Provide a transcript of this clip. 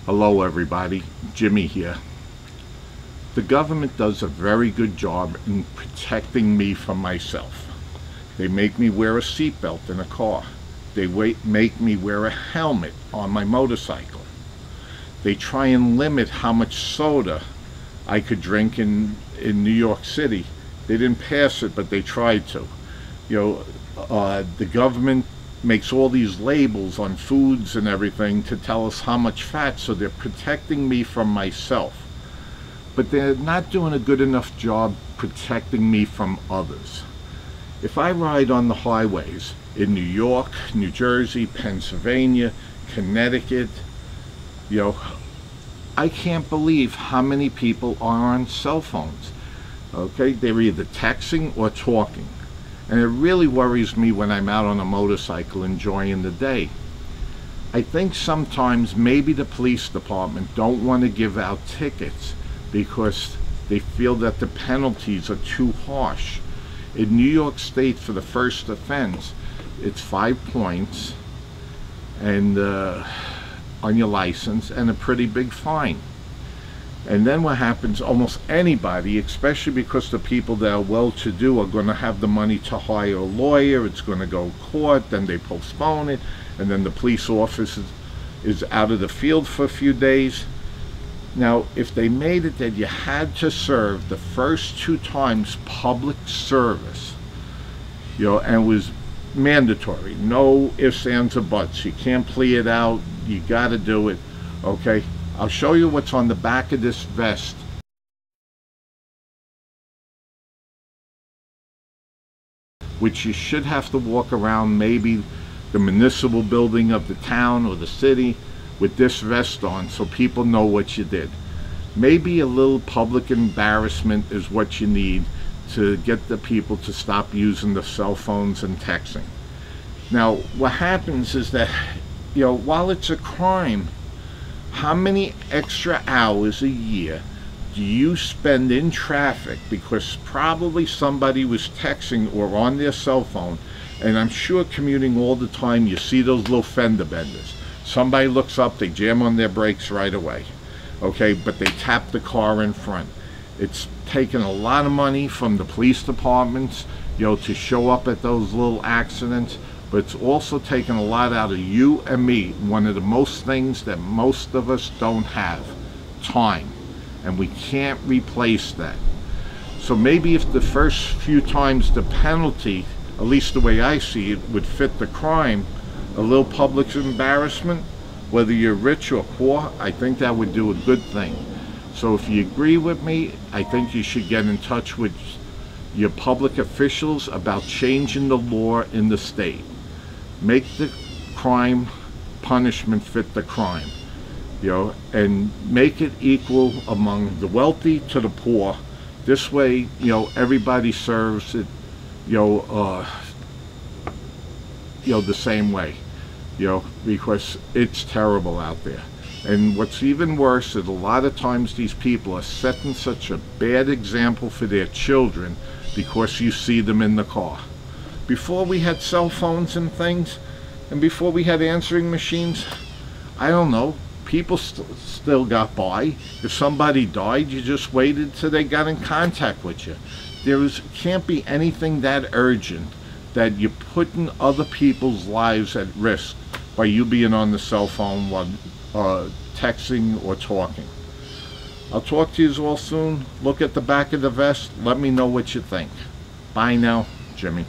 Hello everybody, Jimmy here. The government does a very good job in protecting me from myself. They make me wear a seatbelt in a car. They make me wear a helmet on my motorcycle. They try and limit how much soda I could drink in New York City. They didn't pass it, but they tried to. The government makes all these labels on foods and everything to tell us how much fat, so they're protecting me from myself. But they're not doing a good enough job protecting me from others. If I ride on the highways in New York, New Jersey, Pennsylvania, Connecticut, I can't believe how many people are on cell phones. Okay, they're either texting or talking. And it really worries me when I'm out on a motorcycle enjoying the day. I think sometimes maybe the police department don't want to give out tickets because they feel that the penalties are too harsh. In New York State, for the first offense, it's 5 points and on your license and a pretty big fine. And then what happens, almost anybody, especially because the people that are well-to-do are going to have the money to hire a lawyer, it's going to go to court, then they postpone it, and then the police office is out of the field for a few days. Now, if they made it that you had to serve the first 2 times public service, and it was mandatory, no ifs, ands, or buts, you can't plea it out, you got to do it, okay? I'll show you what's on the back of this vest. Which you should have to walk around maybe the municipal building of the town or the city with this vest on so people know what you did. Maybe a little public embarrassment is what you need to get the people to stop using the cell phones and texting. Now, what happens is that, while it's a crime, how many extra hours a year do you spend in traffic because probably somebody was texting or on their cell phone? And I'm sure commuting all the time you see those little fender benders. Somebody looks up, they jam on their brakes right away, okay, but they tap the car in front. It's taken a lot of money from the police departments, to show up at those little accidents. But it's also taken a lot out of you and me. One of the most things that most of us don't have, time. And we can't replace that. So maybe if the first few times the penalty, at least the way I see it, would fit the crime, a little public embarrassment, whether you're rich or poor, I think that would do a good thing. So if you agree with me, I think you should get in touch with your public officials about changing the law in the state. Make the crime punishment fit the crime, and make it equal among the wealthy to the poor. This way, everybody serves it, the same way, because it's terrible out there. And what's even worse is a lot of times these people are setting such a bad example for their children because you see them in the car. Before we had cell phones and things, and before we had answering machines, I don't know, people still got by. If somebody died, you just waited till they got in contact with you. Can't be anything that urgent that you're putting other people's lives at risk by you being on the cell phone while texting or talking. I'll talk to you all soon. Look at the back of the vest. Let me know what you think. Bye now, Jimmy.